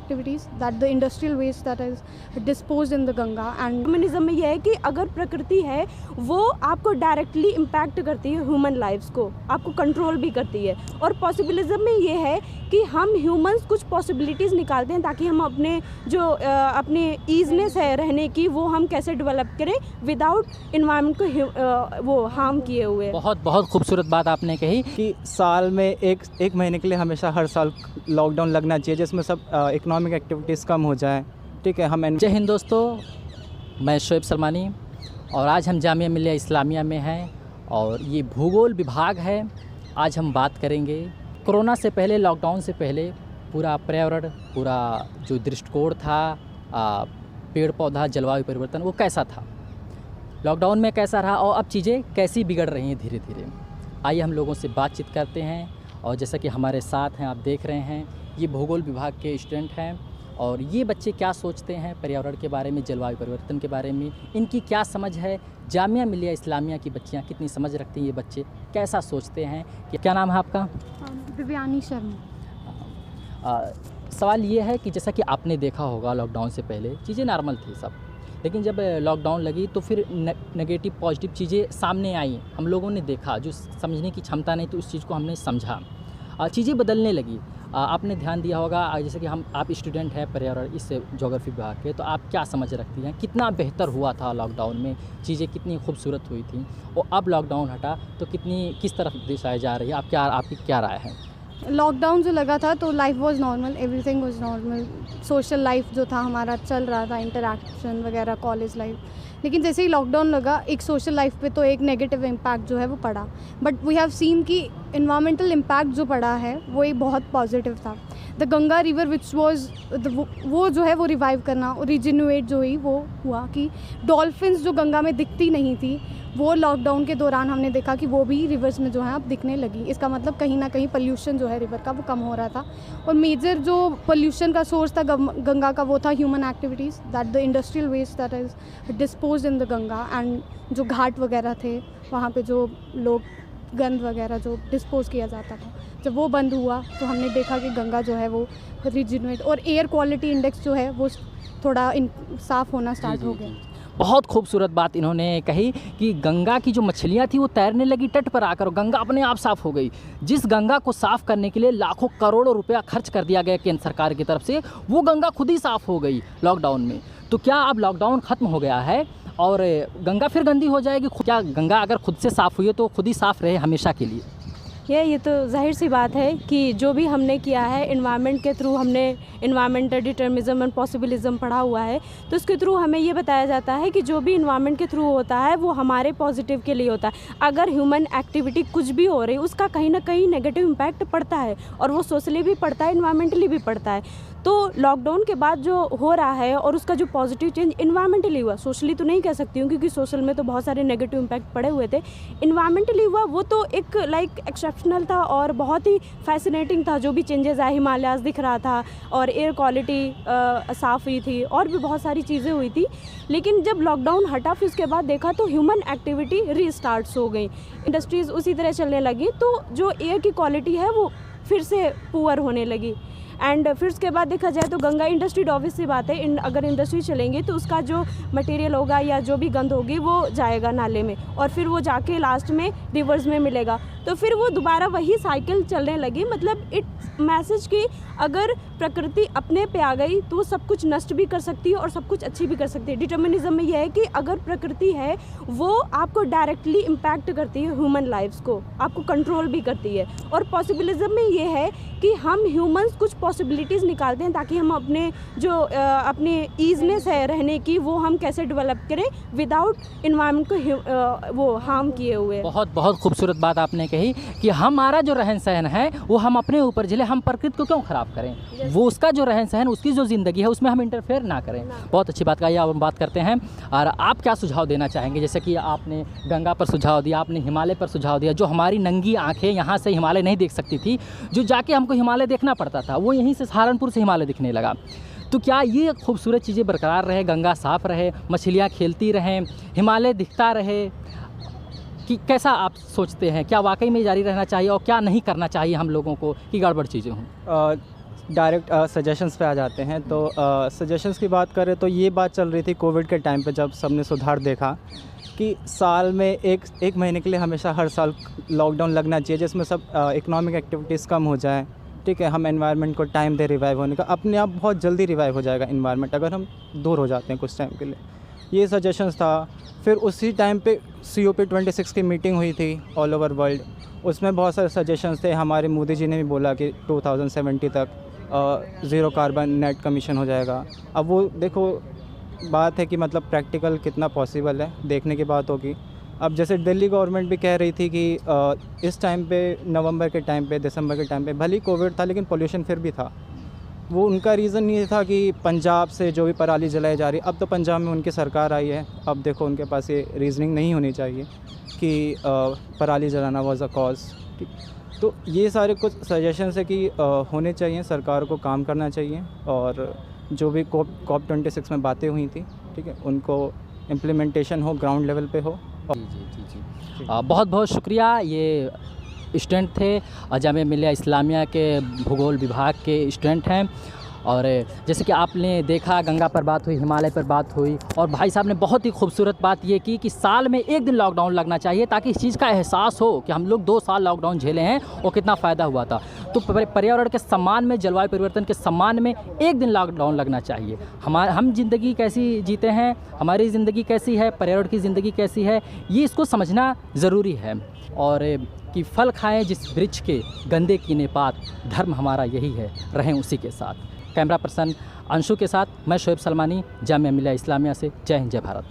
activities, that the industrial waste that is disposed in the Ganga. And humanism में यह है कि अगर प्रकृति है वो आपको डायरेक्टली इम्पैक्ट करती है, ह्यूमन लाइफ्स को आपको कंट्रोल भी करती है। और पॉसिबिलिज्म में ये है कि हम ह्यूमंस कुछ पॉसिबिलिटीज़ निकालते हैं ताकि हम अपने जो अपने ईजनेस है रहने की वो हम कैसे डेवलप करें विदाउट इन्वायरमेंट को वो हार्म किए हुए। बहुत बहुत खूबसूरत बात आपने कही कि साल में एक महीने के लिए हमेशा हर साल लॉकडाउन लगना चाहिए जिसमें सब इकोनॉमिक एक्टिविटीज़ कम हो जाए। ठीक है, हम जय हिंद दोस्तों, मैं शोएब सलमानी और आज हम जामिया मिलिया इस्लामिया में हैं और ये भूगोल विभाग है। आज हम बात करेंगे कोरोना से पहले, लॉकडाउन से पहले पूरा पर्यावरण, पूरा जो दृष्टिकोण था, पेड़ पौधा, जलवायु परिवर्तन, वो कैसा था, लॉकडाउन में कैसा रहा और अब चीज़ें कैसी बिगड़ रही हैं धीरे धीरे। आइए हम लोगों से बातचीत करते हैं। और जैसा कि हमारे साथ हैं, आप देख रहे हैं, ये भूगोल विभाग के स्टूडेंट हैं और ये बच्चे क्या सोचते हैं पर्यावरण के बारे में, जलवायु परिवर्तन के बारे में, इनकी क्या समझ है। जामिया मिलिया इस्लामिया की बच्चियाँ कितनी समझ रखती हैं, ये बच्चे कैसा सोचते हैं। कि क्या नाम है आपका? दिव्यानी शर्मा। सवाल ये है कि जैसा कि आपने देखा होगा लॉकडाउन से पहले चीज़ें नॉर्मल थी सब, लेकिन जब लॉकडाउन लगी तो फिर नेगेटिव पॉजिटिव चीज़ें सामने आई। हम लोगों ने देखा, जो समझने की क्षमता नहीं तो उस चीज़ को हमने समझा, चीज़ें बदलने लगी। आपने ध्यान दिया होगा, जैसे कि आप स्टूडेंट हैं पर्यावरण इस ज्योग्राफी विभाग के, तो आप क्या समझ रखती हैं, कितना बेहतर हुआ था लॉकडाउन में, चीज़ें कितनी खूबसूरत हुई थी और अब लॉकडाउन हटा तो किस तरफ दिशाएं जा रही है, आपकी क्या राय है? लॉकडाउन जो लगा था तो life was normal, everything was normal, social life जो था हमारा चल रहा था, इंटरेक्शन वगैरह, कॉलेज लाइफ। लेकिन जैसे ही लॉकडाउन लगा एक सोशल लाइफ पे तो एक नेगेटिव इम्पैक्ट जो है वो पड़ा। बट वी हैव सीन कि इन्वायरमेंटल इम्पैक्ट जो पड़ा है वो एक बहुत पॉजिटिव था। The Ganga river which was वो जो है वो रिवाइव करना, रिजिन्यूएट जो हुई वो हुआ कि डॉल्फिन्स जो गंगा में दिखती नहीं थी वो लॉकडाउन के दौरान हमने देखा कि वो भी रिवर्स में जो है अब दिखने लगी। इसका मतलब कहीं ना कहीं पोल्यूशन जो है रिवर का वो कम हो रहा था। और मेजर जो पोल्यूशन का सोर्स था गंगा का वो था human activities, that the industrial waste that is disposed in the Ganga. And जो घाट वगैरह थे वहाँ पे जो लोग गंद वगैरह जो डिस्पोज किया जाता था, जब वो बंद हुआ तो हमने देखा कि गंगा जो है वो रिजिन्यूएट और एयर क्वालिटी इंडेक्स जो है वो थोड़ा साफ़ होना स्टार्ट हो गया। बहुत खूबसूरत बात इन्होंने कही कि गंगा की जो मछलियाँ थी वो तैरने लगी तट पर आकर, गंगा अपने आप साफ़ हो गई। जिस गंगा को साफ़ करने के लिए लाखों करोड़ों रुपया खर्च कर दिया गया केंद्र सरकार की तरफ से, वो गंगा खुद ही साफ़ हो गई लॉकडाउन में। तो क्या अब लॉकडाउन ख़त्म हो गया है और गंगा फिर गंदी हो जाएगी? क्या गंगा अगर खुद से साफ़ हुई है तो खुद ही साफ़ रहे हमेशा के लिए? ये तो जाहिर सी बात है कि जो भी हमने किया है इन्वायरमेंट के थ्रू, हमने इन्वायरमेंटल डिटर्मिज्म एंड पॉसिबिलिज्म पढ़ा हुआ है, तो उसके थ्रू हमें ये बताया जाता है कि जो भी इन्वायरमेंट के थ्रू होता है वो हमारे पॉजिटिव के लिए होता है। अगर ह्यूमन एक्टिविटी कुछ भी हो रही उसका कहीं ना कहीं नेगेटिव इम्पैक्ट पड़ता है और वो सोशली भी पड़ता है, इन्वायरमेंटली भी पड़ता है। तो लॉकडाउन के बाद जो हो रहा है और उसका जो पॉजिटिव चेंज इन्वायरमेंटली हुआ, सोशली तो नहीं कह सकती हूँ क्योंकि सोशल में तो बहुत सारे नेगेटिव इम्पैक्ट पड़े हुए थे, इन्वायरमेंटली हुआ वो तो एक एक्सेप्शनल था और बहुत ही फैसिनेटिंग था। जो भी चेंजेस आए, हिमालयाज़ दिख रहा था और एयर क्वालिटी साफ़ हुई थी और भी बहुत सारी चीज़ें हुई थी। लेकिन जब लॉकडाउन हटा फिर उसके बाद देखा तो ह्यूमन एक्टिविटी रीस्टार्ट्स हो गई, इंडस्ट्रीज़ उसी तरह चलने लगी, तो जो एयर की क्वालिटी है वो फिर से पुअर होने लगी। एंड फिर उसके बाद देखा जाए तो गंगा इंडस्ट्री, ऑब्वियस सी बात है, अगर इंडस्ट्री चलेंगी तो उसका जो मटेरियल होगा या जो भी गंद होगी वो जाएगा नाले में और फिर वो जाके लास्ट में रिवर्स में मिलेगा, तो फिर वो दोबारा वही साइकिल चलने लगी। मतलब इट्स मैसेज कि अगर प्रकृति अपने पे आ गई तो वो सब कुछ नष्ट भी कर सकती है और सब कुछ अच्छी भी कर सकती है। डिटर्मिनिज्म में यह है कि अगर प्रकृति है वो आपको डायरेक्टली इम्पैक्ट करती है, ह्यूमन लाइफ्स को आपको कंट्रोल भी करती है। और पॉसिबिलिज्म में ये है कि हम ह्यूमंस कुछ पॉसिबिलिटीज़ निकालते हैं ताकि हम अपने जो अपने ईजनेस है रहने की वो हम कैसे डेवलप करें विदाउट इन्वायरमेंट को वो हार्म किए हुए। बहुत बहुत खूबसूरत बात आपने कही कि हमारा जो रहन सहन है वो हम अपने ऊपर झेले, हम प्रकृति को क्यों ख़राब करें, वो उसका जो रहन सहन, उसकी जो ज़िंदगी है उसमें हम इंटरफेयर ना करें। बहुत अच्छी बात कही। अब हम बात करते हैं और आप क्या सुझाव देना चाहेंगे? जैसे कि आपने गंगा पर सुझाव दिया, आपने हिमालय पर सुझाव दिया। जो हमारी नंगी आँखें यहाँ से हिमालय नहीं देख सकती थी, जो जाके हमको हिमालय देखना पड़ता था, वो यहीं से सहारनपुर से हिमालय दिखने लगा। तो क्या ये खूबसूरत चीज़ें बरकरार रहे, गंगा साफ़ रहे, मछलियाँ खेलती रहें, हिमालय दिखता रहे, कि कैसा आप सोचते हैं? क्या वाकई में जारी रहना चाहिए और क्या नहीं करना चाहिए हम लोगों को कि गड़बड़ चीज़ें हों? डायरेक्ट सजेशंस पे आ जाते हैं। तो सजेशंस की बात करें तो ये बात चल रही थी कोविड के टाइम पे, जब सबने सुधार देखा कि साल में एक महीने के लिए हमेशा हर साल लॉकडाउन लगना चाहिए, जिसमें सब इकोनॉमिक एक्टिविटीज़ कम हो जाए, ठीक है। हम एनवायरनमेंट को टाइम दे रिवाइव होने का, अपने आप बहुत जल्दी रिवाइव हो जाएगा इन्वायरमेंट अगर हम दूर हो जाते हैं कुछ टाइम के लिए। ये सजेशंस था। फिर उसी टाइम पे COP26 की मीटिंग हुई थी ऑल ओवर वर्ल्ड, उसमें बहुत सारे सजेशंस थे। हमारे मोदी जी ने भी बोला कि 2070 तक 0 कार्बन नेट कमीशन हो जाएगा। अब वो देखो बात है कि मतलब प्रैक्टिकल कितना पॉसिबल है, देखने की बात होगी। अब जैसे दिल्ली गवर्नमेंट भी कह रही थी कि इस टाइम पे नवंबर के टाइम पे, दिसंबर के टाइम पे भले ही कोविड था लेकिन पोल्यूशन फिर भी था। वो उनका रीज़न ये था कि पंजाब से जो भी पराली जलाई जा रही, अब तो पंजाब में उनकी सरकार आई है, अब देखो उनके पास ये रीज़निंग नहीं होनी चाहिए कि पराली जलाना वाज अ कॉज। तो ये सारे कुछ सजेशंस है कि होने चाहिए, सरकार को काम करना चाहिए, और जो भी COP26 में बातें हुई थी, ठीक है, उनको इम्प्लीमेंटेशन हो, ग्राउंड लेवल पे हो। जी। बहुत बहुत शुक्रिया। ये स्टूडेंट थे जामिया मिलिया इस्लामिया के भूगोल विभाग के स्टूडेंट हैं। और जैसे कि आपने देखा, गंगा पर बात हुई, हिमालय पर बात हुई, और भाई साहब ने बहुत ही खूबसूरत बात ये की कि साल में एक दिन लॉकडाउन लगना चाहिए ताकि इस चीज़ का एहसास हो कि हम लोग 2 साल लॉकडाउन झेले हैं और कितना फ़ायदा हुआ था। तो पर्यावरण के सम्मान में, जलवायु परिवर्तन के सम्मान में एक दिन लॉकडाउन लगना चाहिए। हम ज़िंदगी कैसी जीते हैं, हमारी ज़िंदगी कैसी है, पर्यावरण की ज़िंदगी कैसी है, ये इसको समझना ज़रूरी है। और कि फल खाएं जिस वृक्ष के, गंदे कीने पात, धर्म हमारा यही है, रहें उसी के साथ। कैमरा पर्सन अंशु के साथ मैं शोएब सलमानी, जामिया मिलिया इस्लामिया से। जय हिंद, जय भारत।